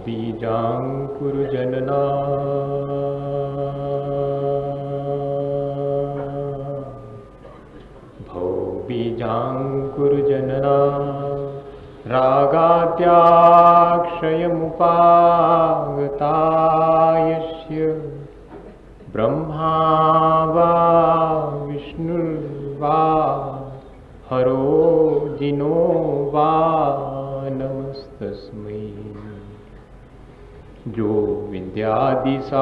बीजाङ्कुरजनना भवबीजाङ्कुरजनना रागाद्याक्षयमुपागता यस्य ब्रह्मा वा विष्णुर्वा हरो जिनो वा नमस्तस्मै। जो विद्यादिसागर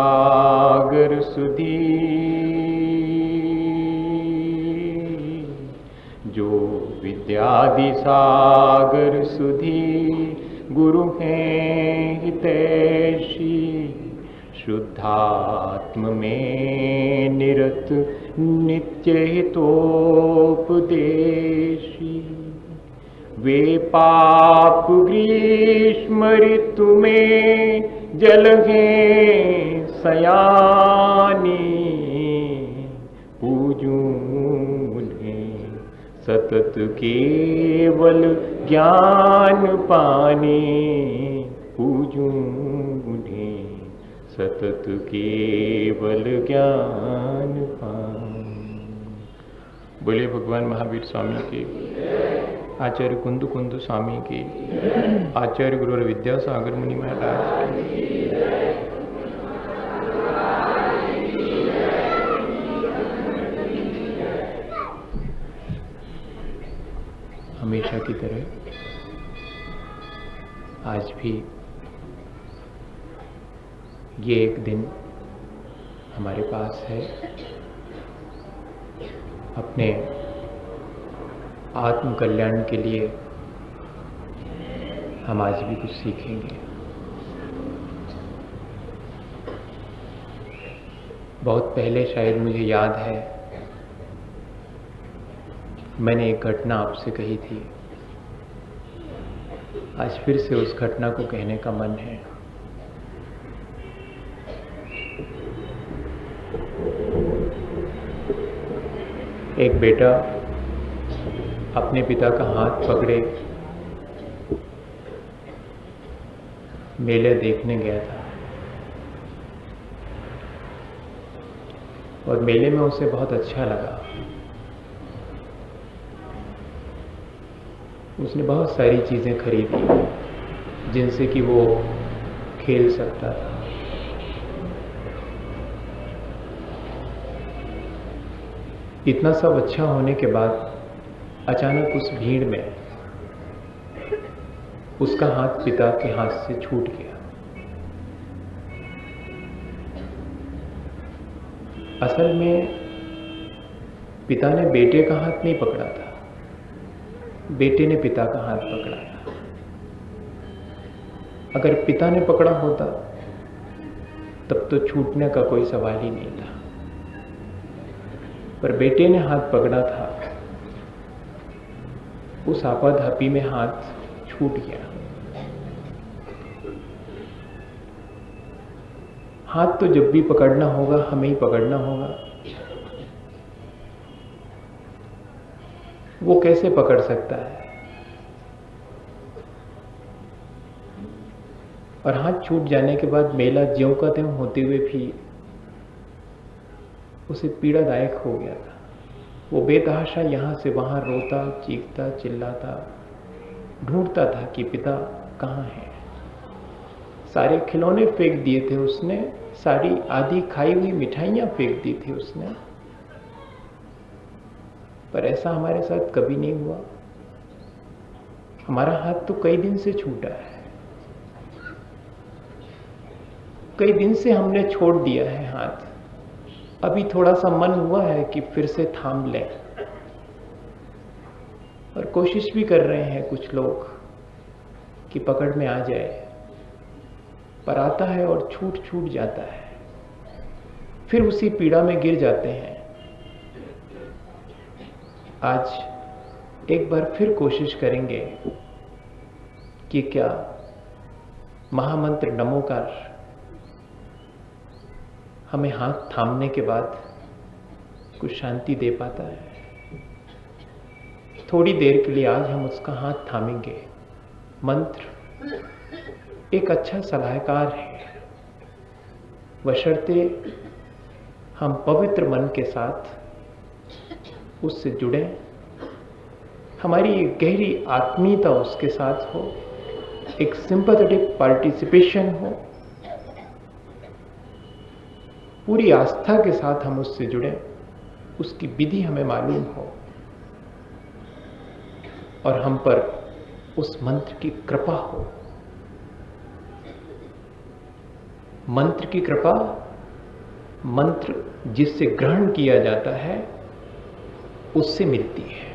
सुधी जो विद्यादिसागर सुधी गुरु हैं हितैषी शुद्धात्म में निरत नित्य हितोपदेशी। वे पाप ग्रीष्म ऋतु में जल हैं सयानी पूजूं उन्हें सतत केवल ज्ञान पाने पूजूं उन्हें सतत केवल ज्ञान पाने। बोले भगवान महावीर स्वामी की, आचार्य कुंदु कुंदु स्वामी की, आचार्य गुरु विद्यासागर मुनि महाराज की। हमेशा की तरह आज भी ये एक दिन हमारे पास है अपने आत्म कल्याण के लिए। हम आज भी कुछ सीखेंगे। बहुत पहले शायद मुझे याद है मैंने एक घटना आपसे कही थी। आज फिर से उस घटना को कहने का मन है। एक बेटा अपने पिता का हाथ पकड़े मेले देखने गया था और मेले में उसे बहुत अच्छा लगा। उसने बहुत सारी चीजें खरीदी जिनसे कि वो खेल सकता था। इतना सब अच्छा होने के बाद अचानक उस भीड़ में उसका हाथ पिता के हाथ से छूट गया। असल में पिता ने बेटे का हाथ नहीं पकड़ा था, बेटे ने पिता का हाथ पकड़ा था। अगर पिता ने पकड़ा होता तब तो छूटने का कोई सवाल ही नहीं था, पर बेटे ने हाथ पकड़ा था। उस आपाधापी में हाथ छूट गया। हाथ तो जब भी पकड़ना होगा हमें ही पकड़ना होगा। वो कैसे पकड़ सकता है? और हाथ छूट जाने के बाद मेला ज्यों का त्यों होते हुए भी उसे पीड़ादायक हो गया था। वो बेतहाशा यहां से वहां रोता, चीखता, चिल्लाता, ढूंढता था कि पिता कहाँ है। सारे खिलौने फेंक दिए थे उसने, सारी आधी खाई हुई मिठाइयां फेंक दी थी उसने, पर ऐसा हमारे साथ कभी नहीं हुआ। हमारा हाथ तो कई दिन से छूटा है, कई दिन से हमने छोड़ दिया है हाथ। अभी थोड़ा सा मन हुआ है कि फिर से थाम लें, और कोशिश भी कर रहे हैं कुछ लोग कि पकड़ में आ जाए, पर आता है और छूट जाता है। फिर उसी पीड़ा में गिर जाते हैं। आज एक बार फिर कोशिश करेंगे कि क्या महामंत्र नमोकार हमें हाथ थामने के बाद कुछ शांति दे पाता है। थोड़ी देर के लिए आज हम उसका हाथ थामेंगे, मंत्र एक अच्छा सलाहकार है, बशर्ते हम पवित्र मन के साथ उससे जुड़े, हमारी एक गहरी आत्मीयता उसके साथ हो, एक सिंपैथेटिक पार्टिसिपेशन हो, पूरी आस्था के साथ हम उससे जुड़े, उसकी विधि हमें मालूम हो और हम पर उस मंत्र की कृपा हो। मंत्र की कृपा, मंत्र जिससे ग्रहण किया जाता है उससे मिलती है।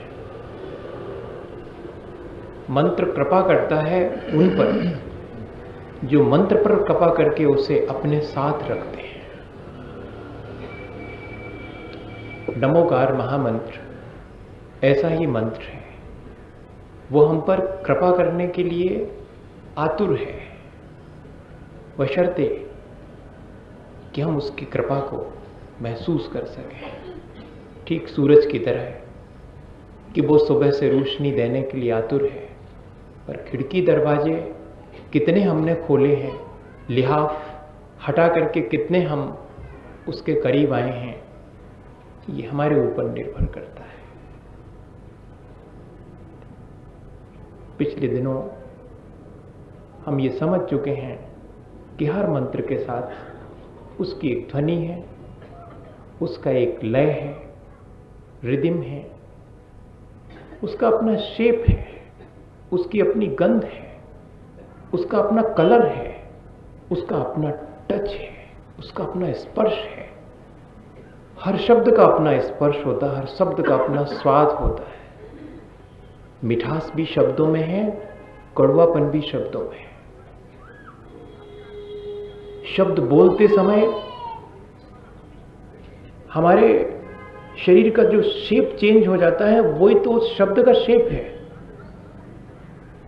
मंत्र कृपा करता है उन पर जो मंत्र पर कृपा करके उसे अपने साथ रखते हैं। नमोकार महामंत्र ऐसा ही मंत्र है, वो हम पर कृपा करने के लिए आतुर है, बशर्ते कि हम उसकी कृपा को महसूस कर सकें। ठीक सूरज की तरह है कि वो सुबह से रोशनी देने के लिए आतुर है, पर खिड़की दरवाजे कितने हमने खोले हैं, लिहाफ हटा करके कितने हम उसके करीब आए हैं, ये हमारे ऊपर निर्भर करता है। पिछले दिनों हम ये समझ चुके हैं कि हर मंत्र के साथ उसकी एक ध्वनि है, उसका एक लय है, रिदम है, उसका अपना शेप है, उसकी अपनी गंध है, उसका अपना कलर है, उसका अपना टच है, उसका अपना स्पर्श है। हर शब्द का अपना स्पर्श होता है, हर शब्द का अपना स्वाद होता है। मिठास भी शब्दों में है, कड़वापन भी शब्दों में है। शब्द बोलते समय हमारे शरीर का जो शेप चेंज हो जाता है, वही तो उस शब्द का शेप है।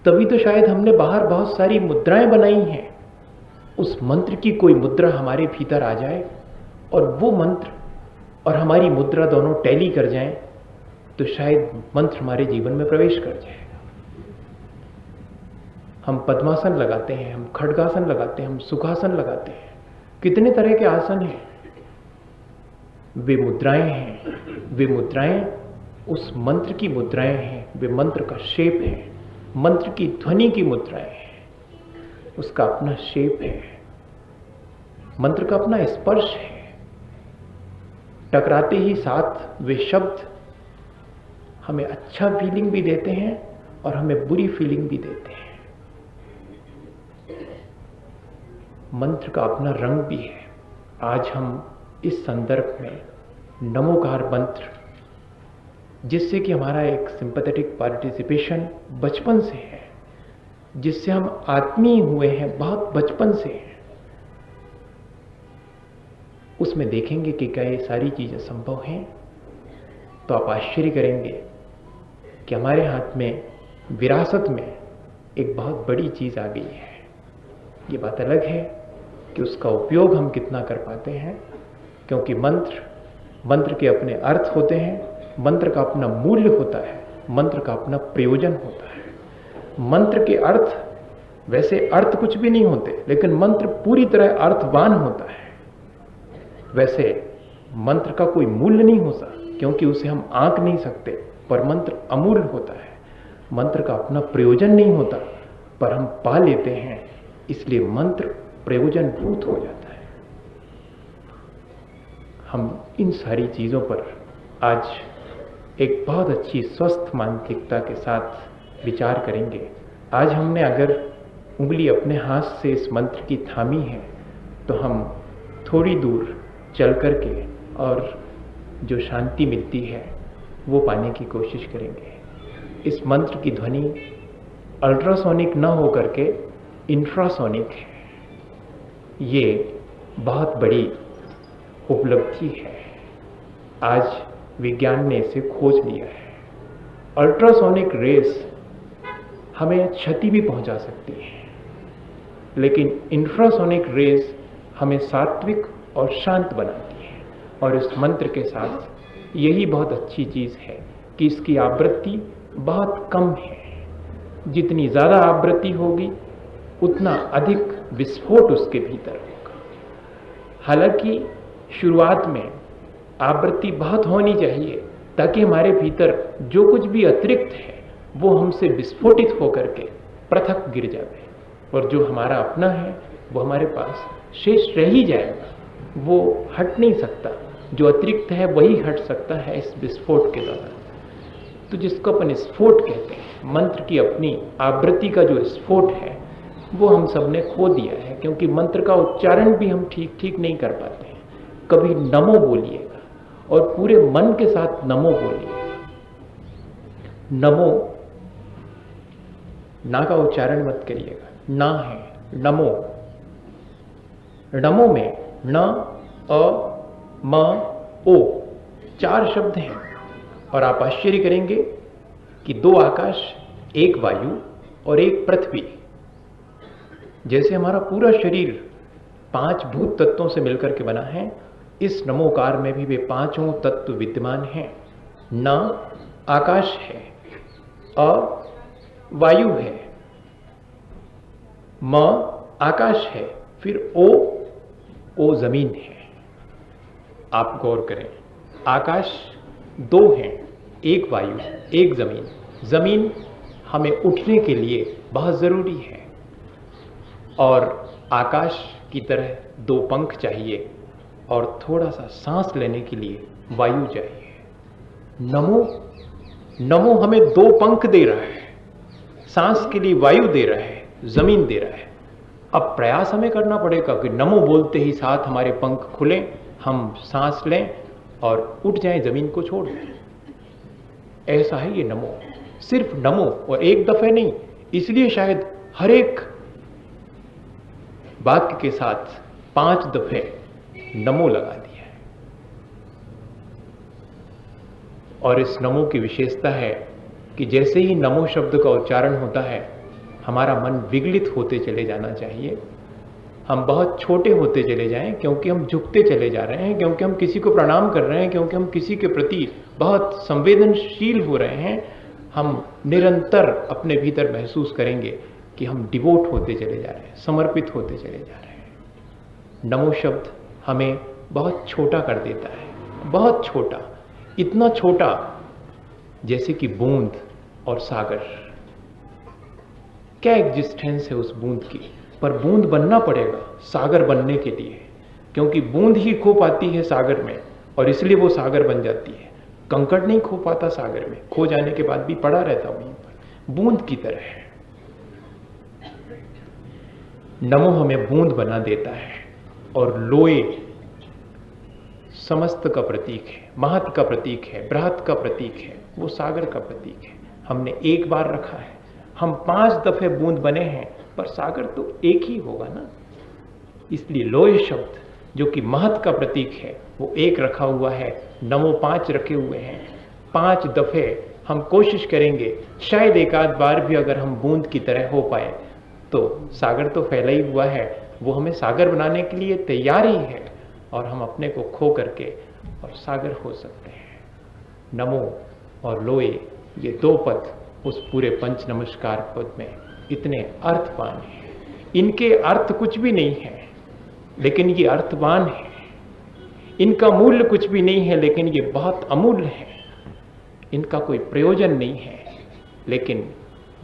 तभी तो शायद हमने बाहर बहुत सारी मुद्राएं बनाई हैं। उस मंत्र की कोई मुद्रा हमारे भीतर आ जाए और वो मंत्र और हमारी मुद्रा दोनों टैली कर जाएं, तो शायद मंत्र हमारे जीवन में प्रवेश कर जाएगा। हम पद्मासन लगाते हैं, हम खड्गासन लगाते हैं, हम सुखासन लगाते हैं, कितने तरह के आसन हैं। वे मुद्राएं हैं, वे मुद्राएं उस मंत्र की मुद्राएं हैं, वे मंत्र का शेप है, मंत्र की ध्वनि की मुद्राएं हैं, उसका अपना शेप है, मंत्र का अपना स्पर्श है। टकराते ही साथ वे शब्द हमें अच्छा फीलिंग भी देते हैं और हमें बुरी फीलिंग भी देते हैं। मंत्र का अपना रंग भी है। आज हम इस संदर्भ में नमोकार मंत्र, जिससे कि हमारा एक सिंपैथेटिक पार्टिसिपेशन बचपन से है, जिससे हम आत्मीय हुए हैं बहुत बचपन से हैं, उसमें देखेंगे कि क्या ये सारी चीजें संभव हैं। तो आप आश्चर्य करेंगे कि हमारे हाथ में विरासत में एक बहुत बड़ी चीज आ गई है। ये बात अलग है कि उसका उपयोग हम कितना कर पाते हैं, क्योंकि मंत्र के अपने अर्थ होते हैं, मंत्र का अपना मूल्य होता है, मंत्र का अपना प्रयोजन होता है। मंत्र के अर्थ वैसे अर्थ कुछ भी नहीं होते, लेकिन मंत्र पूरी तरह अर्थवान होता है। वैसे मंत्र का कोई मूल्य नहीं होता, क्योंकि उसे हम आंक नहीं सकते, पर मंत्र अमूल्य होता है। मंत्र का अपना प्रयोजन नहीं होता, पर हम पा लेते हैं, इसलिए मंत्र प्रयोजनभूत हो जाता है। हम इन सारी चीजों पर आज एक बहुत अच्छी स्वस्थ मानसिकता के साथ विचार करेंगे। आज हमने अगर उंगली अपने हाथ से इस मंत्र की थामी है, तो हम थोड़ी दूर चल करके और जो शांति मिलती है वो पाने की कोशिश करेंगे। इस मंत्र की ध्वनि अल्ट्रासोनिक न हो करके इंफ्रासोनिक है। ये बहुत बड़ी उपलब्धि है, आज विज्ञान ने इसे खोज लिया है। अल्ट्रासोनिक रेस हमें क्षति भी पहुंचा सकती है, लेकिन इंफ्रासोनिक रेस हमें सात्विक और शांत बनाती है। और इस मंत्र के साथ यही बहुत अच्छी चीज है कि इसकी आवृत्ति बहुत कम है। जितनी ज्यादा आवृत्ति होगी उतना अधिक विस्फोट उसके भीतर होगा। हालांकि शुरुआत में आवृत्ति बहुत होनी चाहिए ताकि हमारे भीतर जो कुछ भी अतिरिक्त है वो हमसे विस्फोटित होकर के पृथक गिर जाए, और जो हमारा अपना है वो हमारे पास शेष रह ही जाएगा, वो हट नहीं सकता। जो अतिरिक्त है वही हट सकता है इस विस्फोट के दौरान। तो जिसको अपन स्फोट कहते हैं, मंत्र की अपनी आवृत्ति का जो स्फोट है वो हम सब ने खो दिया है, क्योंकि मंत्र का उच्चारण भी हम ठीक ठीक नहीं कर पाते हैं। कभी नमो बोलिएगा और पूरे मन के साथ नमो बोलिए। नमो ना का उच्चारण मत करिएगा, ना है नमो। नमो में न, अ, म, ओ 4 शब्द हैं, और आप आश्चर्य करेंगे कि 2 आकाश, 1 वायु और 1 पृथ्वी। जैसे हमारा पूरा शरीर 5 भूत तत्वों से मिलकर के बना है, इस नमोकार में भी वे 5 तत्व विद्यमान हैं। न आकाश है, अ वायु है, म आकाश है, फिर ओ जमीन है। आप गौर करें, आकाश 2 हैं, 1 वायु 1 जमीन। जमीन हमें उठने के लिए बहुत जरूरी है, और आकाश की तरह 2 पंख चाहिए, और थोड़ा सा सांस लेने के लिए वायु चाहिए। नमो हमें 2 पंख दे रहा है, सांस के लिए वायु दे रहा है, जमीन दे रहा है। अब प्रयास हमें करना पड़ेगा कि नमो बोलते ही साथ हमारे पंख खुलें, हम सांस लें और उठ जाएं, जमीन को छोड़ दें। ऐसा है ये नमो। सिर्फ नमो, और एक दफे नहीं, इसलिए शायद हर एक वाक्य के साथ 5 दफे नमो लगा दिया है। और इस नमो की विशेषता है कि जैसे ही नमो शब्द का उच्चारण होता है, हमारा मन विगलित होते चले जाना चाहिए। हम बहुत छोटे होते चले जाएं, क्योंकि हम झुकते चले जा रहे हैं, क्योंकि हम किसी को प्रणाम कर रहे हैं, क्योंकि हम किसी के प्रति बहुत संवेदनशील हो रहे हैं। हम निरंतर अपने भीतर महसूस करेंगे कि हम डिवोट होते चले जा रहे हैं, समर्पित होते चले जा रहे हैं। नमो शब्द हमें बहुत छोटा कर देता है, बहुत छोटा, इतना छोटा जैसे कि बूंद और सागर। क्या एग्जिस्टेंस है उस बूंद की, पर बूंद बनना पड़ेगा सागर बनने के लिए, क्योंकि बूंद ही खो पाती है सागर में, और इसलिए वो सागर बन जाती है। कंकड़ नहीं खो पाता सागर में, खो जाने के बाद भी पड़ा रहता वहीं पर, बूंद की तरह है। नमो हमें बूंद बना देता है, और लोए समस्त का प्रतीक है, महत का प्रतीक है, बृहत का प्रतीक है, वो सागर का प्रतीक है। हमने एक बार रखा है, हम 5 दफे बूंद बने हैं, पर सागर तो एक ही होगा ना। इसलिए लोए शब्द जो कि महत का प्रतीक है, वो 1 रखा हुआ है, नमो 5 रखे हुए हैं। 5 दफे हम कोशिश करेंगे, शायद एक आध बार भी अगर हम बूंद की तरह हो पाए, तो सागर तो फैला ही हुआ है, वो हमें सागर बनाने के लिए तैयार ही है, और हम अपने को खो करके और सागर हो सकते हैं। नमो और लोए, ये 2 पद उस पूरे पंच नमस्कार पद में इतने अर्थवान हैं। इनके अर्थ कुछ भी नहीं है, लेकिन ये अर्थवान है। इनका मूल्य कुछ भी नहीं है, लेकिन ये बहुत अमूल्य है। इनका कोई प्रयोजन नहीं है, लेकिन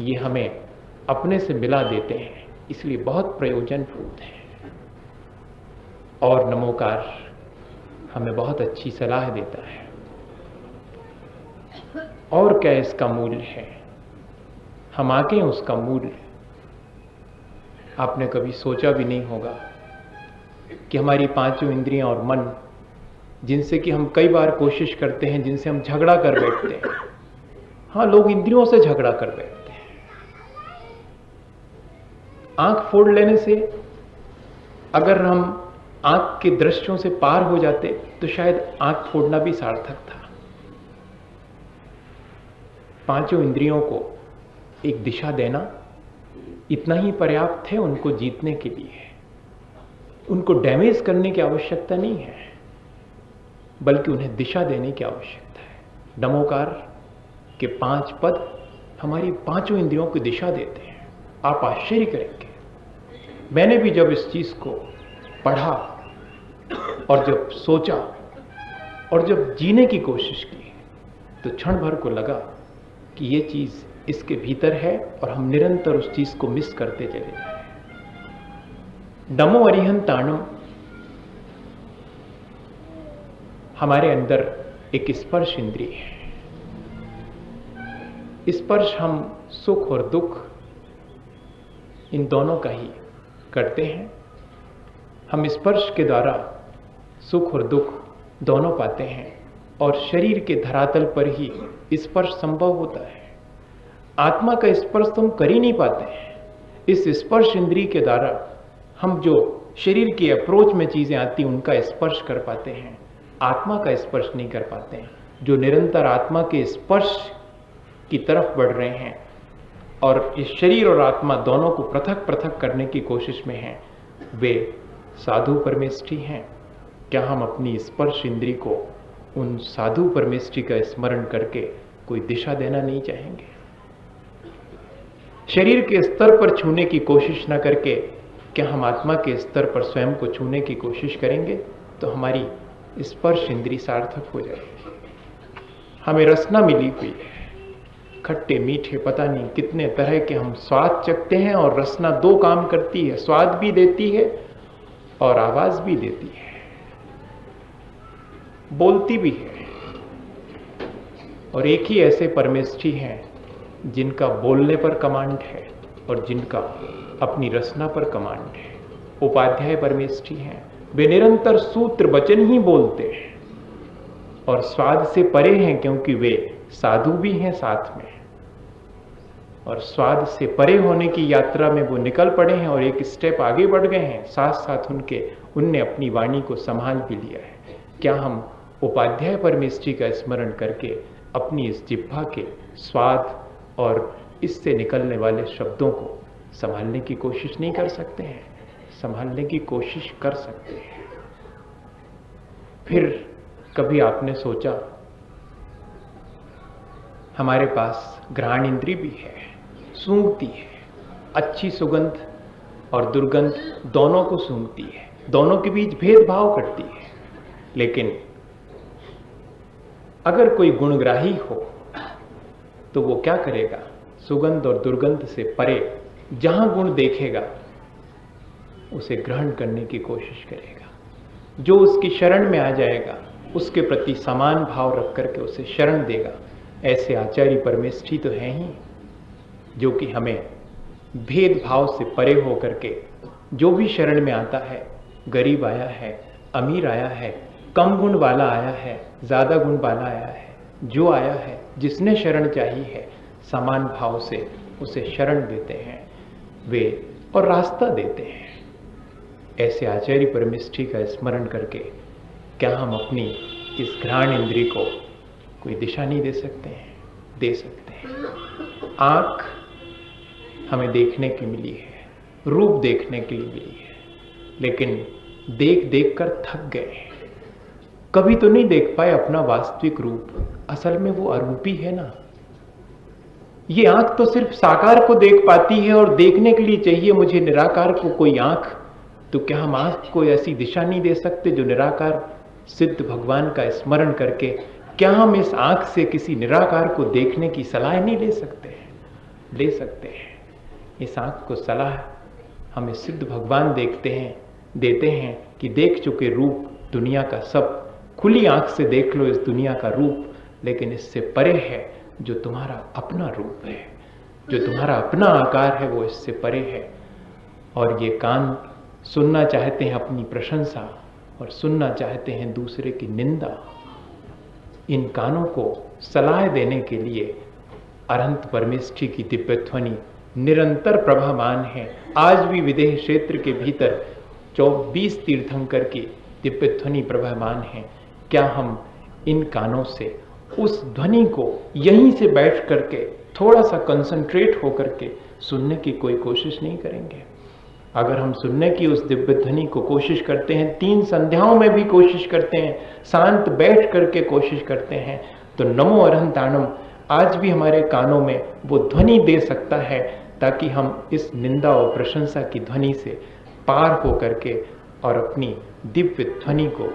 ये हमें अपने से मिला देते हैं, इसलिए बहुत प्रयोजनपूर्ण है। और नमोकार हमें बहुत अच्छी सलाह देता है। और क्या इसका मूल्य है, हम आके उसका मूल्य। आपने कभी सोचा भी नहीं होगा कि हमारी 5 इंद्रियां और मन, जिनसे कि हम कई बार कोशिश करते हैं, जिनसे हम झगड़ा कर बैठते हैं। हाँ, लोग इंद्रियों से झगड़ा कर बैठते हैं। आंख फोड़ लेने से अगर हम आंख के दृश्यों से पार हो जाते तो शायद आंख फोड़ना भी सार्थक था। 5 इंद्रियों को एक दिशा देना इतना ही पर्याप्त है उनको जीतने के लिए। उनको डैमेज करने की आवश्यकता नहीं है, बल्कि उन्हें दिशा देने की आवश्यकता है। नमोकार के 5 पद हमारी 5 इंद्रियों को दिशा देते हैं। आप आश्चर्य करेंगे, मैंने भी जब इस चीज को पढ़ा और जब सोचा और जब जीने की कोशिश की तो क्षण भर को लगा कि ये चीज इसके भीतर है और हम निरंतर उस चीज को मिस करते चले जा रहे हैं। नमो अरिहंताणम हमारे अंदर एक स्पर्श इंद्रिय है। स्पर्श हम सुख और दुख इन दोनों का ही करते हैं। हम स्पर्श के द्वारा सुख और दुख दोनों पाते हैं और शरीर के धरातल पर ही स्पर्श संभव होता है। आत्मा का स्पर्श तो हम कर ही नहीं पाते हैं। इस स्पर्श इंद्रिय के द्वारा हम जो शरीर की अप्रोच में चीजें आती उनका स्पर्श कर पाते हैं, आत्मा का स्पर्श नहीं कर पाते हैं। जो निरंतर आत्मा के स्पर्श की तरफ बढ़ रहे हैं और इस शरीर और आत्मा दोनों को पृथक पृथक करने की कोशिश में हैं, वे साधु परमेष्ठी हैं। क्या हम अपनी स्पर्श इंद्रिय को उन साधु परमेष्ठी का स्मरण करके कोई दिशा देना नहीं चाहेंगे? शरीर के स्तर पर छूने की कोशिश न करके क्या हम आत्मा के स्तर पर स्वयं को छूने की कोशिश करेंगे तो हमारी स्पर्श इंद्रिय सार्थक हो जाएगी। हमें रसना मिली हुई है, खट्टे मीठे पता नहीं कितने तरह के हम स्वाद चखते हैं और रसना दो काम करती है, स्वाद भी देती है और आवाज भी देती है, बोलती भी है। और एक ही ऐसे परमेष्ठी हैं जिनका बोलने पर कमांड है और जिनका अपनी रचना पर कमांड है। उपाध्याय परमेष्ठी हैं, वे निरंतर सूत्र वचन ही बोलते हैं और स्वाद से परे हैं क्योंकि वे साधु भी हैं साथ में, और स्वाद से परे होने की यात्रा में वो निकल पड़े हैं और एक स्टेप आगे बढ़ गए हैं। साथ साथ उनने अपनी वाणी को संभाल भी लिया है। क्या हम उपाध्याय परमेष्ठी का स्मरण करके अपनी इस जिह्वा के स्वाद और इससे निकलने वाले शब्दों को संभालने की कोशिश नहीं कर सकते हैं? संभालने की कोशिश कर सकते हैं। फिर कभी आपने सोचा हमारे पास घ्राण इंद्रिय भी है, सूंघती है, अच्छी सुगंध और दुर्गंध दोनों को सूंघती है, दोनों के बीच भेदभाव करती है। लेकिन अगर कोई गुणग्राही हो तो वो क्या करेगा? सुगंध और दुर्गंध से परे जहां गुण देखेगा उसे ग्रहण करने की कोशिश करेगा। जो उसकी शरण में आ जाएगा उसके प्रति समान भाव रख करके उसे शरण देगा। ऐसे आचार्य परमेष्ठी तो हैं ही जो कि हमें भेदभाव से परे होकर के जो भी शरण में आता है, गरीब आया है, अमीर आया है, कम गुण वाला आया है, ज्यादा गुण वाला आया है, जो आया है, जिसने शरण चाहिए है, समान भाव से उसे शरण देते हैं वे और रास्ता देते हैं। ऐसे आचार्य परमेष्ठी का स्मरण करके क्या हम अपनी इस घ्राण इंद्रिय को कोई दिशा नहीं दे सकते हैं? दे सकते हैं। आंख हमें देखने की मिली है, रूप देखने के लिए मिली है, लेकिन देख देख कर थक गए हैं। कभी तो नहीं देख पाए अपना वास्तविक रूप। असल में वो अरूपी है ना। ये आंख तो सिर्फ साकार को देख पाती है और देखने के लिए चाहिए मुझे निराकार को कोई आंख। तो क्या हम आंख को ऐसी दिशा नहीं दे सकते जो निराकार सिद्ध भगवान का स्मरण करके क्या हम इस आंख से किसी निराकार को देखने की सलाह नहीं ले सकते हैं? ले सकते हैं। इस आंख को सलाह हमें सिद्ध भगवान देते हैं कि देख चुके रूप दुनिया का सब, खुली आंख से देख लो इस दुनिया का रूप, लेकिन इससे परे है जो तुम्हारा अपना रूप है, जो तुम्हारा अपना आकार है, वो इससे परे है। और ये कान सुनना चाहते हैं अपनी प्रशंसा और सुनना चाहते हैं दूसरे की निंदा। इन कानों को सलाह देने के लिए अरहंत परमेष्ठी की दिव्य ध्वनि निरंतर प्रभामान है। आज भी विदेह क्षेत्र के भीतर 24 तीर्थंकर की दिव्य ध्वनि प्रभामान है। क्या हम इन कानों से उस ध्वनि को यहीं से बैठ करके थोड़ा सा कंसंट्रेट होकर के सुनने की कोई कोशिश नहीं करेंगे? अगर हम सुनने की उस दिव्य ध्वनि को कोशिश करते हैं, 3 संध्याओं में भी कोशिश करते हैं, शांत बैठ करके कोशिश करते हैं, तो नमो अरहंताणम आज भी हमारे कानों में वो ध्वनि दे सकता है ताकि हम इस निंदा और प्रशंसा की ध्वनि से पार हो करके और अपनी दिव्य ध्वनि को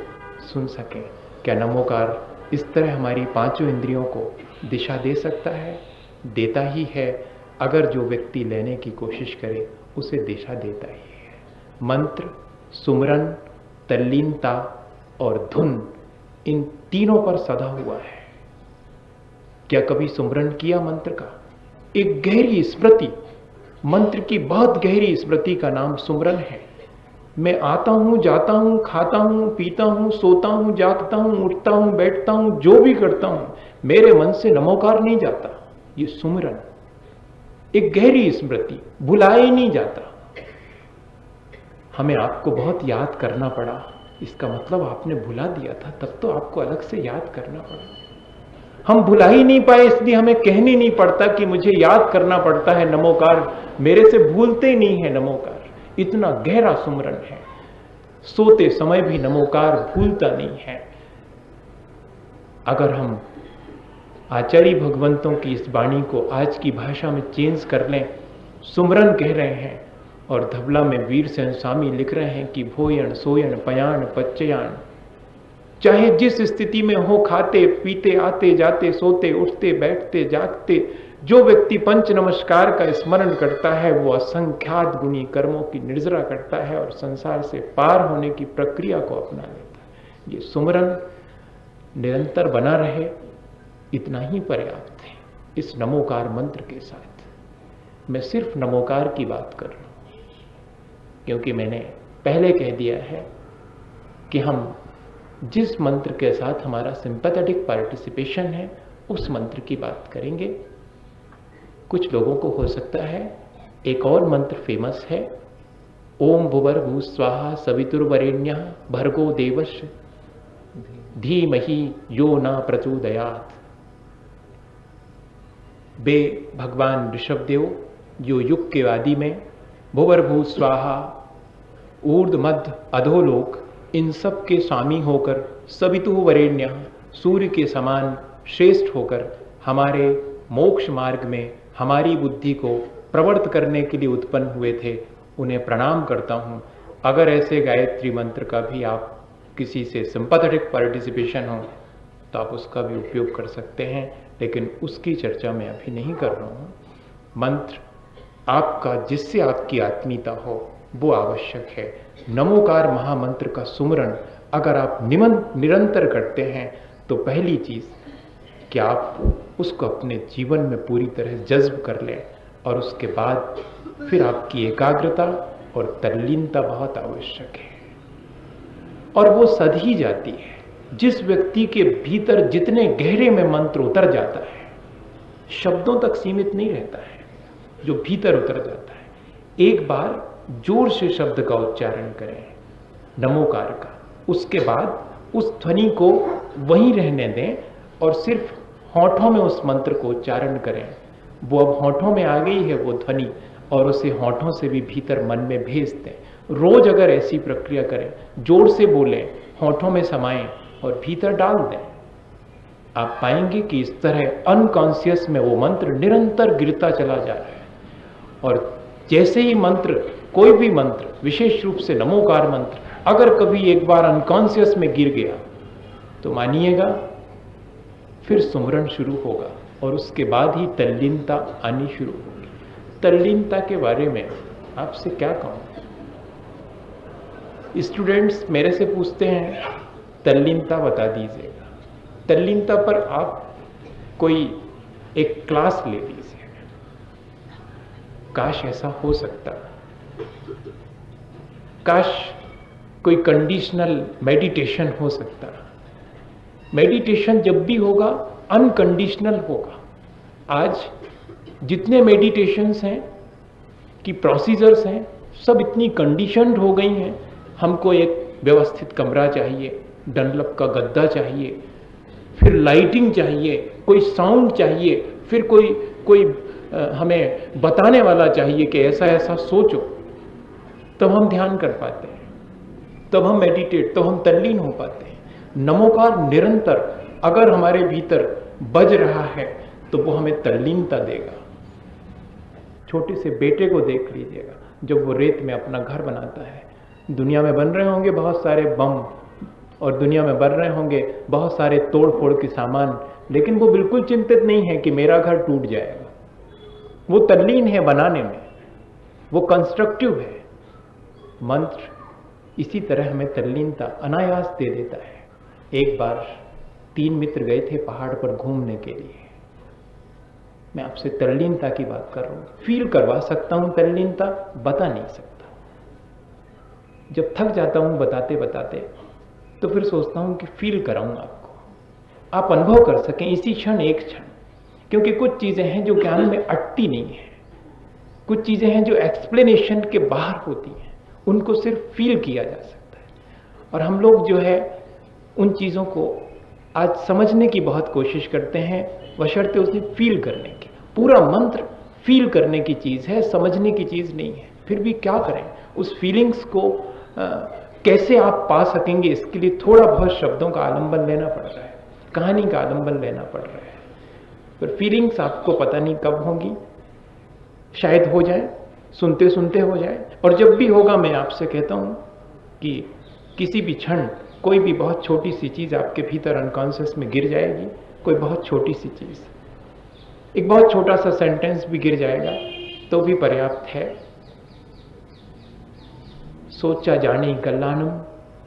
सुन सकें। क्या नमोकार इस तरह हमारी पांचों इंद्रियों को दिशा दे सकता है? देता ही है। अगर जो व्यक्ति लेने की कोशिश करे उसे दिशा देता ही है। मंत्र, सुमरन, तल्लीनता और धुन, इन तीनों पर सधा हुआ है। क्या कभी सुमरन किया मंत्र का? एक गहरी स्मृति, मंत्र की बहुत गहरी स्मृति का नाम सुमरन है। मैं आता हूं, जाता हूं, खाता हूं, पीता हूं, सोता हूं, जागता हूं, उठता हूं, बैठता हूं, जो भी करता हूं, मेरे मन से नमोकार नहीं जाता। ये सुमरन, एक गहरी स्मृति, भुलाया ही नहीं जाता। हमें आपको बहुत याद करना पड़ा, इसका मतलब आपने भुला दिया था, तब तो आपको अलग से याद करना पड़ा। हम भुला ही नहीं पाए, इसलिए हमें कहने नहीं पड़ता कि मुझे याद करना पड़ता है नमोकार, मेरे से भूलते ही नहीं है नमोकार। इतना गहरा सुमरन है। सोते समय भी नमोकार भूलता नहीं है। अगर हम आचार्य भगवंतों की इस वाणी को आज की भाषा में चेंज कर लें, सुमरन कह रहे हैं, और धबला में वीरसेन स्वामी लिख रहे हैं कि भोयण सोयण पयाण पच्चयाण, चाहे जिस स्थिति में हो, खाते पीते आते जाते सोते उठते बैठते जागते, जो व्यक्ति पंच नमस्कार का स्मरण करता है वो असंख्यात गुणी कर्मों की निर्जरा करता है और संसार से पार होने की प्रक्रिया को अपना लेता है। ये सुमरन निरंतर बना रहे, इतना ही पर्याप्त है। इस नमोकार मंत्र के साथ मैं सिर्फ नमोकार की बात कर रहा हूं, क्योंकि मैंने पहले कह दिया है कि हम जिस मंत्र के साथ हमारा सिंपैथेटिक पार्टिसिपेशन है उस मंत्र की बात करेंगे। कुछ लोगों को हो सकता है एक और मंत्र फेमस है, ओम भुवर्भुव स्वाहा सवितुर्वरेण्यः भर्गो देवस्य धीमहि यो न प्रचोदयात्। वे भगवान ऋषभदेव जो युग के आदि में भुवर्भुव स्वाहा, ऊर्ध्व मध्य अधोलोक, इन सब के स्वामी होकर सवितुः वरेण्यः, सूर्य के समान श्रेष्ठ होकर हमारे मोक्ष मार्ग में हमारी बुद्धि को प्रवृत्त करने के लिए उत्पन्न हुए थे, उन्हें प्रणाम करता हूँ। अगर ऐसे गायत्री मंत्र का भी आप किसी से सिंपैथेटिक पार्टिसिपेशन हो तो आप उसका भी उपयोग कर सकते हैं, लेकिन उसकी चर्चा मैं अभी नहीं कर रहा हूँ। मंत्र आपका जिससे आपकी आत्मीयता हो वो आवश्यक है। नमोकार महामंत्र का सुमरन अगर आप निरंतर करते हैं तो पहली चीज कि आप उसको अपने जीवन में पूरी तरह जज्ब कर लें, और उसके बाद फिर आपकी एकाग्रता और तल्लीनता बहुत आवश्यक है, और वो सधी जाती है। जिस व्यक्ति के भीतर जितने गहरे में मंत्र उतर जाता है, शब्दों तक सीमित नहीं रहता है, जो भीतर उतर जाता है। एक बार जोर से शब्द का उच्चारण करें नमोकार का, उसके बाद उस ध्वनि को वहीं रहने दें और सिर्फ होठों में उस मंत्र को उच्चारण करें। वो अब होठों में आ गई है वो ध्वनि, और उसे होठों से भी भीतर मन में भेज दें। रोज अगर ऐसी प्रक्रिया करें, जोर से बोलें, होठों में समाएं और भीतर डाल दें, आप पाएंगे कि इस तरह अनकॉन्शियस में वो मंत्र निरंतर गिरता चला जा रहा है। और जैसे ही मंत्र, कोई भी मंत्र, विशेष रूप से नमोकार मंत्र, अगर कभी एक बार अनकॉन्शियस में गिर गया तो मानिएगा फिर सुमरन शुरू होगा, और उसके बाद ही तल्लीनता आनी शुरू होगी। तल्लीनता के बारे में आपसे क्या कहूँ? स्टूडेंट्स मेरे से पूछते हैं तल्लीनता बता दीजिएगा। तल्लीनता पर आप कोई एक क्लास ले लीजिए। काश ऐसा हो सकता, काश कोई कंडीशनल मेडिटेशन हो सकता। मेडिटेशन जब भी होगा अनकंडीशनल होगा। आज जितने मेडिटेशंस हैं कि प्रोसीजर्स हैं, सब इतनी कंडीशनड हो गई हैं। हमको एक व्यवस्थित कमरा चाहिए, डनलप का गद्दा चाहिए, फिर लाइटिंग चाहिए, कोई साउंड चाहिए, फिर कोई हमें बताने वाला चाहिए कि ऐसा ऐसा सोचो, तब हम ध्यान कर पाते हैं, तब हम मेडिटेट, तब हम तल्लीन हो पाते हैं। नमोकार निरंतर अगर हमारे भीतर बज रहा है तो वो हमें तल्लीनता देगा। छोटे से बेटे को देख लीजिएगा, जब वो रेत में अपना घर बनाता है। दुनिया में बन रहे होंगे बहुत सारे बम, और दुनिया में बन रहे होंगे बहुत सारे तोड़ फोड़ के सामान, लेकिन वो बिल्कुल चिंतित नहीं है कि मेरा घर टूट जाएगा। वो तल्लीन है बनाने में, वो कंस्ट्रक्टिव है। मंत्र इसी तरह हमें तल्लीनता अनायास दे देता है। एक बार 3 मित्र गए थे पहाड़ पर घूमने के लिए। मैं आपसे तल्लीनता की बात कर रहा हूं, फील करवा सकता हूं तल्लीनता, बता नहीं सकता। जब थक जाता हूं बताते बताते, तो फिर सोचता हूं कि फील कराऊं आपको, आप अनुभव कर सकें इसी क्षण एक क्षण। क्योंकि कुछ चीजें हैं जो ज्ञान में अटती नहीं है, कुछ चीजें हैं जो एक्सप्लेनेशन के बाहर होती हैं, उनको सिर्फ फील किया जा सकता है। और हम लोग जो है उन चीजों को आज समझने की बहुत कोशिश करते हैं, बशर्ते उसे फील करने की। पूरा मंत्र फील करने की चीज है, समझने की चीज नहीं है। फिर भी क्या करें, उस फीलिंग्स को कैसे आप पा सकेंगे, इसके लिए थोड़ा बहुत शब्दों का आलंबन लेना पड़ रहा है, कहानी का आलंबन लेना पड़ रहा है। पर फीलिंग्स आपको पता नहीं कब होंगी, शायद हो जाए, सुनते सुनते हो जाए। और जब भी होगा, मैं आपसे कहता हूं कि किसी भी क्षण कोई भी बहुत छोटी सी चीज आपके भीतर अनकॉन्शियस में गिर जाएगी। कोई बहुत छोटी सी चीज, एक बहुत छोटा सा सेंटेंस भी गिर जाएगा तो भी पर्याप्त है। सोचा जाने कल्याणम,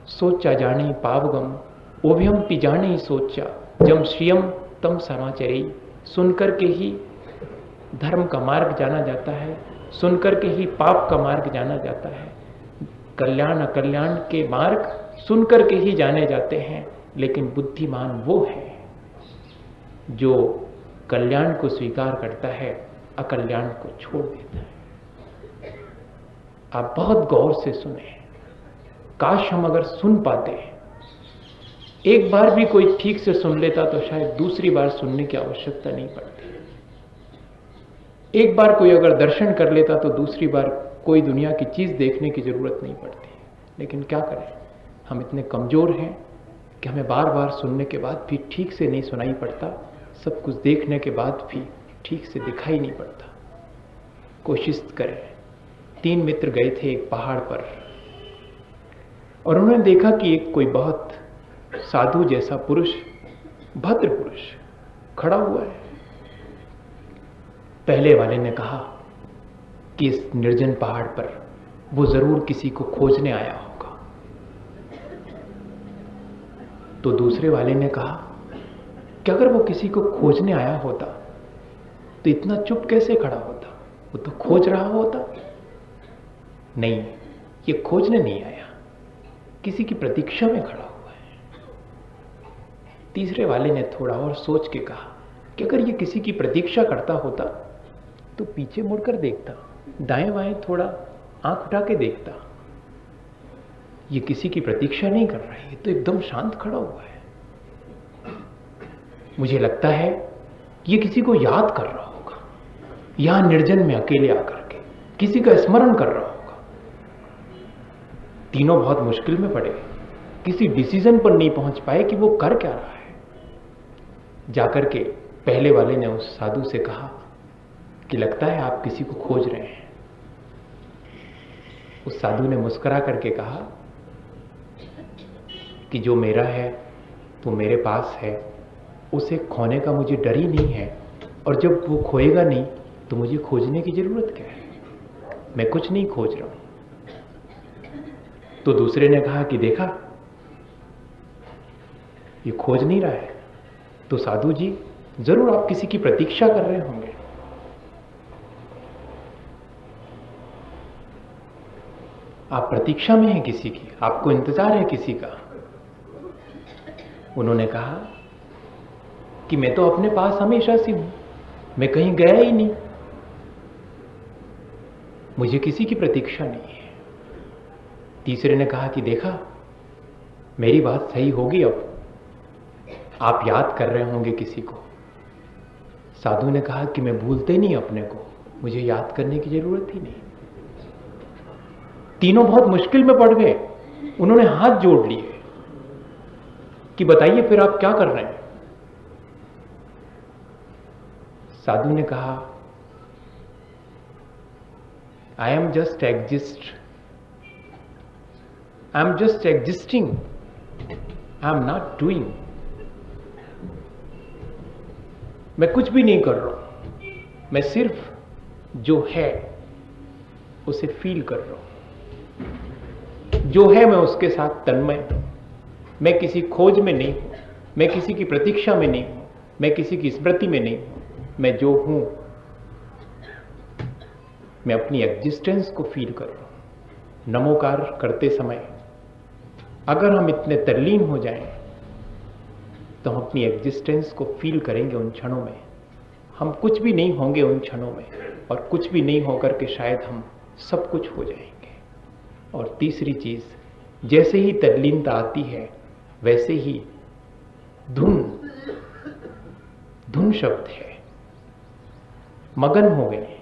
सोचा जाने पावगम, ओभ्यम पि जाने सोचा, जम श्रियम तम समाचरी। सुनकर के ही धर्म का मार्ग जाना जाता है, सुनकर के ही पाप का मार्ग जाना जाता है। कल्याण अकल्याण के मार्ग सुनकर के ही जाने जाते हैं। लेकिन बुद्धिमान वो है जो कल्याण को स्वीकार करता है, अकल्याण को छोड़ देता है। आप बहुत गौर से सुने, काश हम अगर सुन पाते, एक बार भी कोई ठीक से सुन लेता तो शायद दूसरी बार सुनने की आवश्यकता नहीं पड़ती। एक बार कोई अगर दर्शन कर लेता तो दूसरी बार कोई दुनिया की चीज देखने की जरूरत नहीं पड़ती। लेकिन क्या करें, हम इतने कमजोर हैं कि हमें बार बार सुनने के बाद भी ठीक से नहीं सुनाई पड़ता, सब कुछ देखने के बाद भी ठीक से दिखाई नहीं पड़ता। कोशिश करें। 3 मित्र गए थे एक पहाड़ पर, और उन्होंने देखा कि एक कोई बहुत साधु जैसा पुरुष, भद्र पुरुष खड़ा हुआ है। पहले वाले ने कहा कि इस निर्जन पहाड़ पर वो जरूर किसी को खोजने आया होगा। तो दूसरे वाले ने कहा कि अगर वो किसी को खोजने आया होता तो इतना चुप कैसे खड़ा होता, वो तो खोज रहा होता। नहीं, ये खोजने नहीं आया, किसी की प्रतीक्षा में खड़ा हुआ है। तीसरे वाले ने थोड़ा और सोच के कहा कि अगर ये किसी की प्रतीक्षा करता होता तो पीछे मुड़कर देखता, दाएं बाएं थोड़ा आंख उठा के देखता। ये किसी की प्रतीक्षा नहीं कर रहा है, ये तो एकदम शांत खड़ा हुआ है। मुझे लगता है ये किसी को याद कर रहा होगा, यहां निर्जन में अकेले आकर के किसी का स्मरण कर रहा होगा। तीनों बहुत मुश्किल में पड़े, किसी डिसीजन पर नहीं पहुंच पाए कि वो कर क्या रहा है। जाकर के पहले वाले ने उस साधु से कहा कि लगता है आप किसी को खोज रहे हैं। उस साधु ने मुस्कुरा करके कहा कि जो मेरा है वो मेरे पास है, उसे खोने का मुझे डर ही नहीं है, और जब वो खोएगा नहीं तो मुझे खोजने की जरूरत क्या है, मैं कुछ नहीं खोज रहा हूं। तो दूसरे ने कहा कि देखा ये खोज नहीं रहा है, तो साधु जी जरूर आप किसी की प्रतीक्षा कर रहे होंगे। आप प्रतीक्षा में हैं किसी की, आपको इंतजार है किसी का। उन्होंने कहा कि मैं तो अपने पास हमेशा से हूं, मैं कहीं गया ही नहीं, मुझे किसी की प्रतीक्षा नहीं है। तीसरे ने कहा कि देखा मेरी बात सही होगी, अब आप याद कर रहे होंगे किसी को। साधु ने कहा कि मैं भूलते नहीं अपने को, मुझे याद करने की जरूरत ही नहीं। तीनों बहुत मुश्किल में पड़ गए। उन्होंने हाथ जोड़ लिए कि बताइए फिर आप क्या कर रहे हैं। साधु ने कहा I am just existing. I am not doing. मैं कुछ भी नहीं कर रहा हूं, मैं सिर्फ जो है उसे फील कर रहा हूं। जो है मैं उसके साथ तन्मय हूं। मैं किसी खोज में नहीं हूं, मैं किसी की प्रतीक्षा में नहीं हूं, मैं किसी की स्मृति में नहीं हूं। मैं जो हूं, मैं अपनी एग्जिस्टेंस को फील कर रहा हूं। नमोकार करते समय अगर हम इतने तल्लीन हो जाएं तो हम अपनी एग्जिस्टेंस को फील करेंगे। उन क्षणों में हम कुछ भी नहीं होंगे, उन क्षणों में, और कुछ भी नहीं होकर के शायद हम सब कुछ हो जाएंगे। और तीसरी चीज, जैसे ही तल्लीनता आती है वैसे ही धुन शब्द है, मगन हो गए।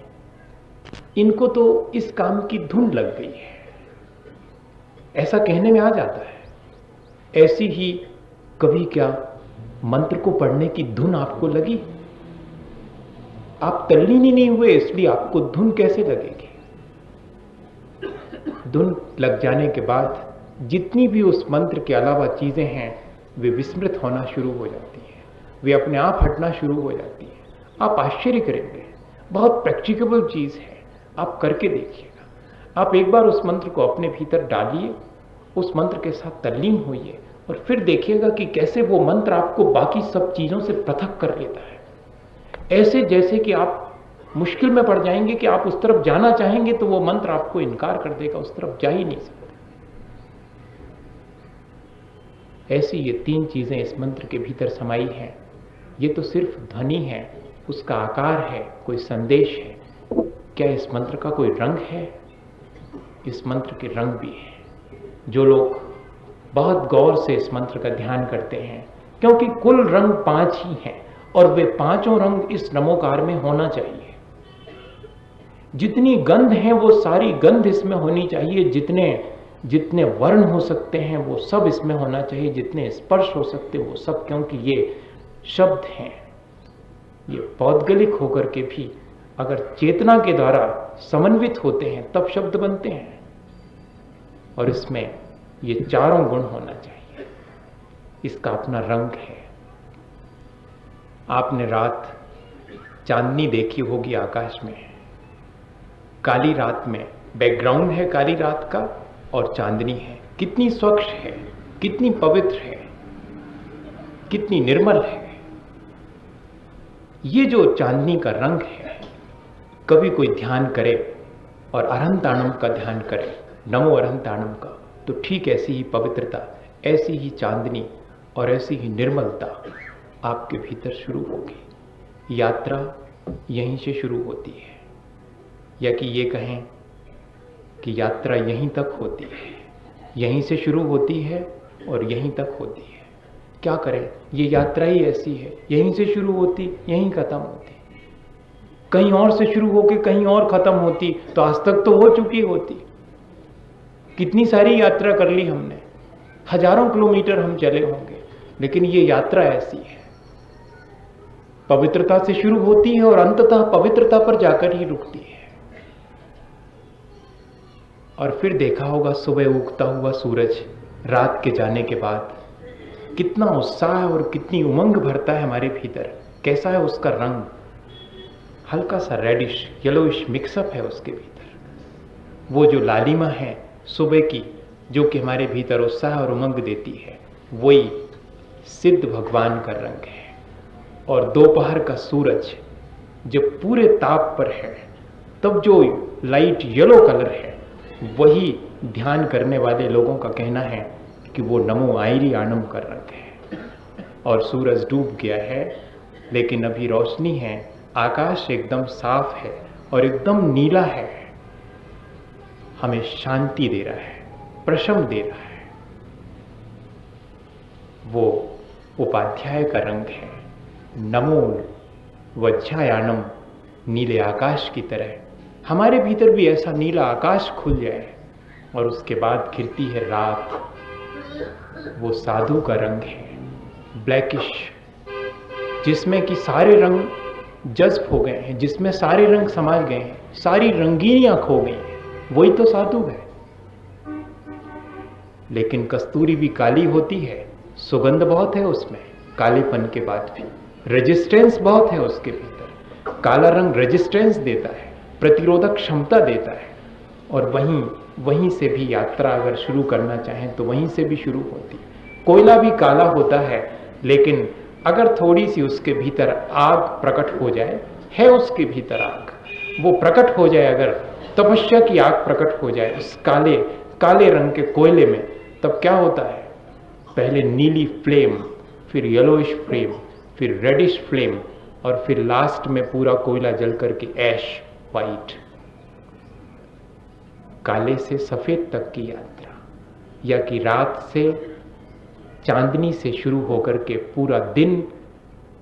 इनको तो इस काम की धुन लग गई है, ऐसा कहने में आ जाता है। ऐसी ही कभी क्या मंत्र को पढ़ने की धुन आपको लगी? आप तल्लीन ही नहीं हुए, इसलिए आपको धुन कैसे लगेगी? धुन लग जाने के बाद जितनी भी उस मंत्र के अलावा चीजें हैं वे विस्मृत होना शुरू हो जाती हैं, वे अपने आप हटना शुरू हो जाती हैं। आप आश्चर्य करेंगे, बहुत प्रैक्टिकेबल चीज है, आप करके देखिएगा। आप एक बार उस मंत्र को अपने भीतर डालिए, उस मंत्र के साथ तल्लीन होइए और फिर देखिएगा कि कैसे वो मंत्र आपको बाकी सब चीजों से पृथक कर लेता है। ऐसे जैसे कि आप मुश्किल में पड़ जाएंगे कि आप उस तरफ जाना चाहेंगे तो वो मंत्र आपको इनकार कर देगा, उस तरफ जा ही नहीं सकते। ऐसी ये तीन चीजें इस मंत्र के भीतर समाई हैं। ये तो सिर्फ ध्वनि है, उसका आकार है, कोई संदेश है। क्या इस मंत्र का कोई रंग है? इस मंत्र के रंग भी हैं। जो लोग बहुत गौर से इस मंत्र का ध्यान करते हैं, क्योंकि कुल रंग 5 ही हैं और वे पांचों रंग इस नमोकार में होना चाहिए। जितनी गंध है वो सारी गंध इसमें होनी चाहिए, जितने वर्ण हो सकते हैं वो सब इसमें होना चाहिए, जितने स्पर्श हो सकते वो सब, क्योंकि ये शब्द हैं। ये पौद्गलिक होकर के भी अगर चेतना के द्वारा समन्वित होते हैं तब शब्द बनते हैं। और इसमें ये चारों गुण होना चाहिए। इसका अपना रंग है। आपने रात चांदनी देखी होगी आकाश में, काली रात में बैकग्राउंड है काली रात का और चांदनी है। कितनी स्वच्छ है, कितनी पवित्र है, कितनी निर्मल है। ये जो चांदनी का रंग है, कभी कोई ध्यान करे और अरहंताणम का ध्यान करे, नमो अरहंताणम का, तो ठीक ऐसी ही पवित्रता, ऐसी ही चांदनी और ऐसी ही निर्मलता आपके भीतर शुरू होगी। यात्रा यहीं से शुरू होती है, या कि ये कहें कि यात्रा यहीं तक होती है। यहीं से शुरू होती है और यहीं तक होती है। क्या करें, ये यात्रा ही ऐसी है, यहीं से शुरू होती, यहीं खत्म होती। कहीं और से शुरू होकर कहीं और खत्म होती तो आज तक तो हो चुकी होती। कितनी सारी यात्रा कर ली हमने, हजारों किलोमीटर हम चले होंगे, लेकिन ये यात्रा ऐसी है, पवित्रता से शुरू होती है और अंततः पवित्रता पर जाकर ही रुकती है। और फिर देखा होगा सुबह उगता हुआ सूरज रात के जाने के बाद कितना उत्साह और कितनी उमंग भरता है हमारे भीतर। कैसा है उसका रंग? हल्का सा रेडिश येलोइश मिक्सअप है उसके भीतर। वो जो लालिमा है सुबह की, जो कि हमारे भीतर उत्साह और उमंग देती है, वही सिद्ध भगवान का रंग है। और दोपहर का सूरज जब पूरे ताप पर है तब जो लाइट येलो कलर है, वही ध्यान करने वाले लोगों का कहना है कि वो नमो आयरी आनम का रंग है। और सूरज डूब गया है लेकिन अभी रोशनी है, आकाश एकदम साफ है और एकदम नीला है, हमें शांति दे रहा है, प्रशम दे रहा है। वो उपाध्याय का रंग है, नमो वज्रायानम, नीले आकाश की तरह। हमारे भीतर भी ऐसा नीला आकाश खुल जाए और उसके बाद गिरती है रात। वो साधु का रंग है, ब्लैकिश, जिसमें कि सारे रंग जज्ब हो गए हैं, जिसमें सारे रंग समा गए हैं, सारी रंगीनियां खो गई हैं। वही तो साधु है। लेकिन कस्तूरी भी काली होती है, सुगंध बहुत है उसमें, कालेपन के बाद भी रेजिस्टेंस बहुत है उसके भीतर। काला रंग रेजिस्टेंस देता है, प्रतिरोधक क्षमता देता है। और वहीं से भी यात्रा अगर शुरू करना चाहें तो वहीं से भी शुरू होती है। कोयला भी काला होता है, लेकिन अगर थोड़ी सी उसके भीतर आग प्रकट हो जाए, है उसके भीतर आग, वो प्रकट हो जाए, अगर तपस्या की आग प्रकट हो जाए उस काले रंग के कोयले में, तब क्या होता है? पहले नीली फ्लेम, फिर येलोइश फ्लेम, फिर रेडिश फ्लेम, और फिर लास्ट में पूरा कोयला जल करके ऐश, वाइट। काले से सफेद तक की यात्रा, या कि रात से चांदनी से शुरू होकर के पूरा दिन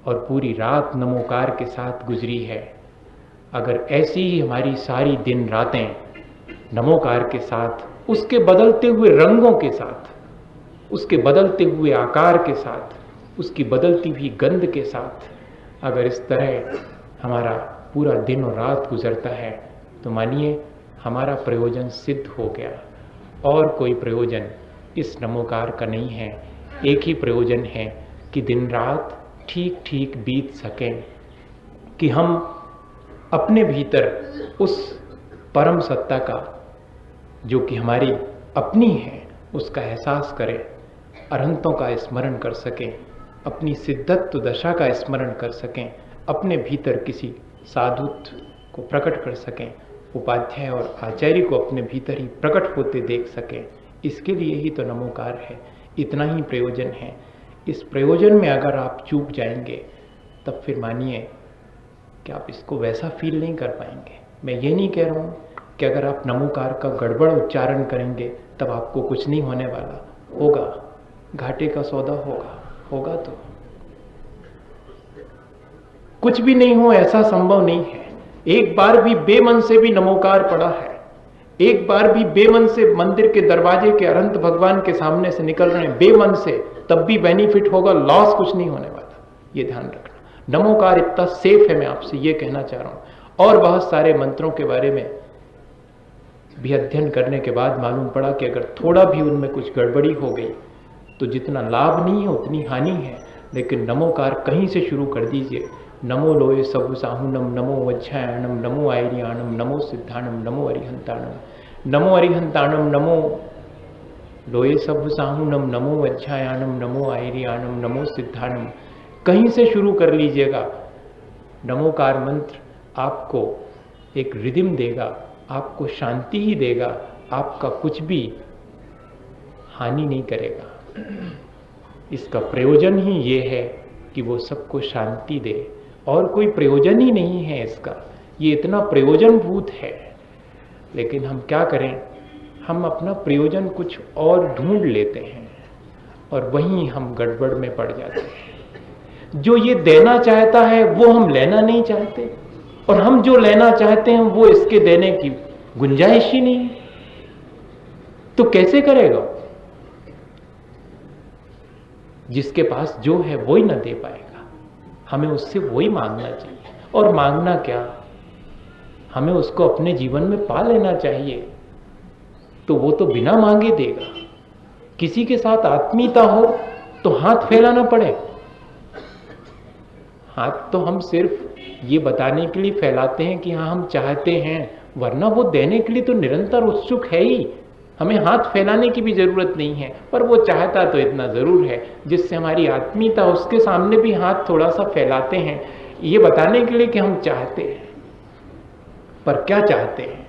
और पूरी रात नमोकार के साथ गुजरी है। अगर ऐसी ही हमारी सारी दिन रातें नमोकार के साथ, उसके बदलते हुए रंगों के साथ, उसके बदलते हुए आकार के साथ, उसकी बदलती हुई गंध के साथ, अगर इस तरह हमारा पूरा दिन और रात गुजरता है, तो मानिए हमारा प्रयोजन सिद्ध हो गया। और कोई प्रयोजन इस नमोकार का नहीं है। एक ही प्रयोजन है कि दिन रात ठीक ठीक बीत सकें, कि हम अपने भीतर उस परम सत्ता का, जो कि हमारी अपनी है, उसका एहसास करें, अरहंतों का स्मरण कर सकें, अपनी सिद्धत्व दशा का स्मरण कर सकें, अपने भीतर किसी साधुत्व को प्रकट कर सकें, उपाध्याय और आचार्य को अपने भीतर ही प्रकट होते देख सकें। इसके लिए ही तो नमोकार है, इतना ही प्रयोजन है। इस प्रयोजन में अगर आप चूक जाएंगे, तब फिर मानिए कि आप इसको वैसा फील नहीं कर पाएंगे। मैं ये नहीं कह रहा हूँ कि अगर आप नमोकार का गड़बड़ उच्चारण करेंगे तब आपको कुछ नहीं होने वाला, होगा, घाटे का सौदा होगा तो कुछ भी नहीं हो ऐसा संभव नहीं है। एक बार भी बेमन से भी नमोकार पड़ा है, एक बार भी बेमन से मंदिर के दरवाजे के अरहंत भगवान के सामने से निकल रहे हैं बेमन से, तब भी बेनिफिट होगा, लॉस कुछ नहीं होने वाला, ये ध्यान रखना। नमोकार इतना सेफ है, मैं आपसे ये कहना चाह रहा हूं। और बहुत सारे मंत्रों के बारे में भी अध्ययन करने के बाद मालूम पड़ा कि अगर थोड़ा भी उनमें कुछ गड़बड़ी हो गई तो जितना लाभ नहीं है उतनी हानि है। लेकिन नमोकार कहीं से शुरू कर दीजिए, नमो लोये सबु साहुनम, नमो वज्झायणम, नमो आयरियाणम, नमो सिद्धाणम, नमो अरिहंताणम, नमो अरिहंताणम, नमो लोये सबु साहुनम, नमो वज्झायणम, नमो आयरियाणम, नमो सिद्धाणम, कहीं से शुरू कर लीजिएगा। नमोकार मंत्र आपको एक रिदम देगा, आपको शांति ही देगा, आपका कुछ भी हानि नहीं करेगा। इसका प्रयोजन ही ये है कि वो सबको शांति दे, और कोई प्रयोजन ही नहीं है इसका। ये इतना प्रयोजनभूत है, लेकिन हम क्या करें, हम अपना प्रयोजन कुछ और ढूंढ लेते हैं और वहीं हम गड़बड़ में पड़ जाते हैं। जो ये देना चाहता है वो हम लेना नहीं चाहते, और हम जो लेना चाहते हैं वो इसके देने की गुंजाइश ही नहीं है। तो कैसे करेगा? जिसके पास जो है वो ही ना दे पाएगा, हमें उससे वही मांगना चाहिए। और मांगना क्या, हमें उसको अपने जीवन में पा लेना चाहिए, तो वो तो बिना मांगे देगा। किसी के साथ आत्मीयता हो तो हाथ फैलाना पड़े। हाथ तो हम सिर्फ ये बताने के लिए फैलाते हैं कि हाँ हम चाहते हैं, वरना वो देने के लिए तो निरंतर उत्सुक है ही। हमें हाथ फैलाने की भी जरूरत नहीं है, पर वो चाहता तो इतना जरूर है, जिससे हमारी आत्मीयता, उसके सामने भी हाथ थोड़ा सा फैलाते हैं, ये बताने के लिए कि हम चाहते हैं। पर क्या चाहते हैं?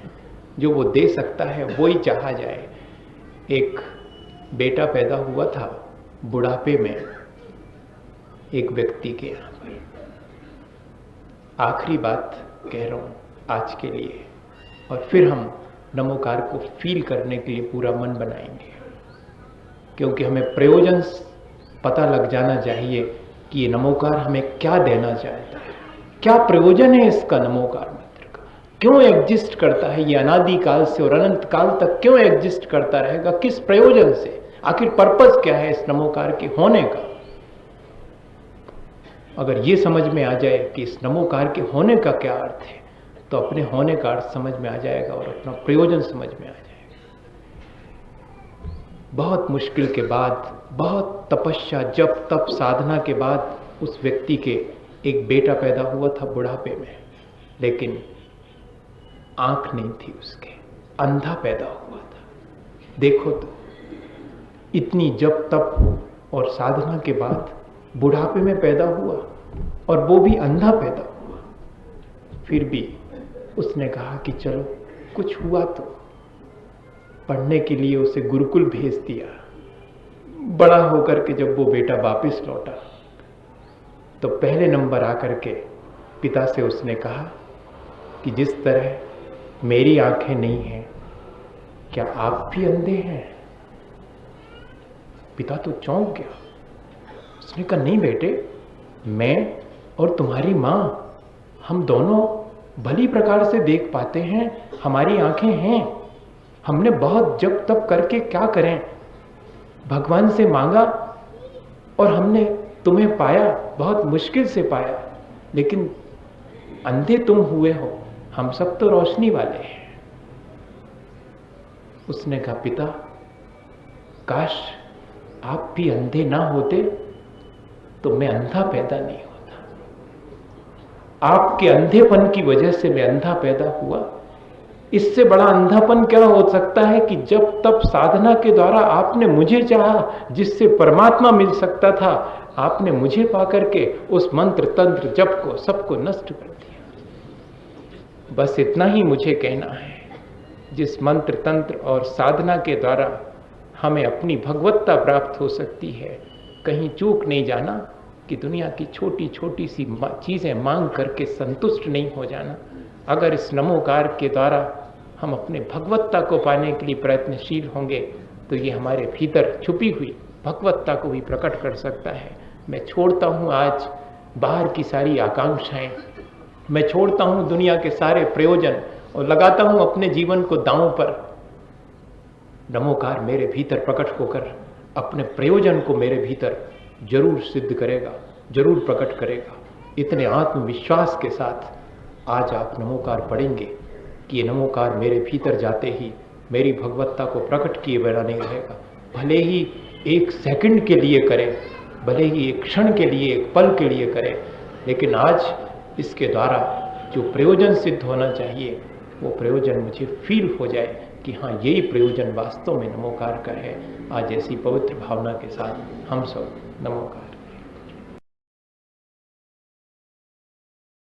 जो वो दे सकता है वो ही चाहा जाए। एक बेटा पैदा हुआ था बुढ़ापे में एक व्यक्ति के यहाँ पर। आखिरी बात कह रहा हूं आज के लिए, और फिर हम नमोकार को फील करने के लिए पूरा मन बनाएंगे, क्योंकि हमें प्रयोजन पता लग जाना चाहिए कि ये नमोकार हमें क्या देना चाहता है, क्या प्रयोजन है इसका नमोकार मंत्र का, क्यों एग्जिस्ट करता है ये अनादि काल से और अनंत काल तक, क्यों एग्जिस्ट करता रहेगा, किस प्रयोजन से, आखिर पर्पस क्या है इस नमोकार के होने का। अगर ये समझ में आ जाए कि इस नमोकार के होने का क्या अर्थ है, तो अपने होने का अर्थ समझ में आ जाएगा और अपना प्रयोजन समझ में आ जाएगा। बहुत मुश्किल के बाद, बहुत तपस्या, जप तप साधना के बाद उस व्यक्ति के एक बेटा पैदा हुआ था बुढ़ापे में, लेकिन आंख नहीं थी उसके, अंधा पैदा हुआ था। देखो तो, इतनी जप तप और साधना के बाद बुढ़ापे में पैदा हुआ, और वो भी अंधा पैदा हुआ। फिर भी उसने कहा कि चलो कुछ हुआ तो। पढ़ने के लिए उसे गुरुकुल भेज दिया। बड़ा होकर के जब वो बेटा वापस लौटा तो पहले नंबर आकर के पिता से उसने कहा कि जिस तरह मेरी आंखें नहीं हैं, क्या आप भी अंधे हैं? पिता तो चौंक गया। उसने कहा नहीं बेटे, मैं और तुम्हारी मां, हम दोनों भली प्रकार से देख पाते हैं, हमारी आंखें हैं। हमने बहुत जप तप करके क्या करें, भगवान से मांगा और हमने तुम्हें पाया, बहुत मुश्किल से पाया, लेकिन अंधे तुम हुए हो, हम सब तो रोशनी वाले हैं। उसने कहा पिता, काश आप भी अंधे ना होते तो मैं अंधा पैदा नहीं होता। आपके अंधेपन की वजह से मैं अंधा पैदा हुआ। इससे बड़ा अंधापन क्या हो सकता है कि जब तब साधना के द्वारा आपने मुझे चाहा, जिससे परमात्मा मिल सकता था, आपने मुझे पाकर के उस मंत्र तंत्र जप को सबको नष्ट कर दिया। बस इतना ही मुझे कहना है। जिस मंत्र तंत्र और साधना के द्वारा हमें अपनी भगवत्ता प्राप्त हो सकती है, कहीं चूक नहीं जाना कि दुनिया की छोटी छोटी सी चीजें मांग करके संतुष्ट नहीं हो जाना। अगर इस नमोकार के द्वारा हम अपने भगवत्ता को पाने के लिए प्रयत्नशील होंगे तो ये हमारे भीतर छुपी हुई भगवत्ता को भी प्रकट कर सकता है। मैं छोड़ता हूँ आज बाहर की सारी आकांक्षाएं, मैं छोड़ता हूँ दुनिया के सारे प्रयोजन और लगाता हूँ अपने जीवन को दांव पर। नमोकार मेरे भीतर प्रकट होकर अपने प्रयोजन को मेरे भीतर जरूर सिद्ध करेगा, जरूर प्रकट करेगा। इतने आत्मविश्वास के साथ आज आप नमोकार पढ़ेंगे कि ये नमोकार मेरे भीतर जाते ही मेरी भगवत्ता को प्रकट किए बिना नहीं रहेगा। भले ही एक सेकंड के लिए करें, भले ही एक क्षण के लिए, एक पल के लिए करें, लेकिन आज इसके द्वारा जो प्रयोजन सिद्ध होना चाहिए वो प्रयोजन मुझे फील हो जाए कि हाँ, यही प्रयोजन वास्तव में नमोकार का है। आज ऐसी पवित्र भावना के साथ हम सब नमोकार।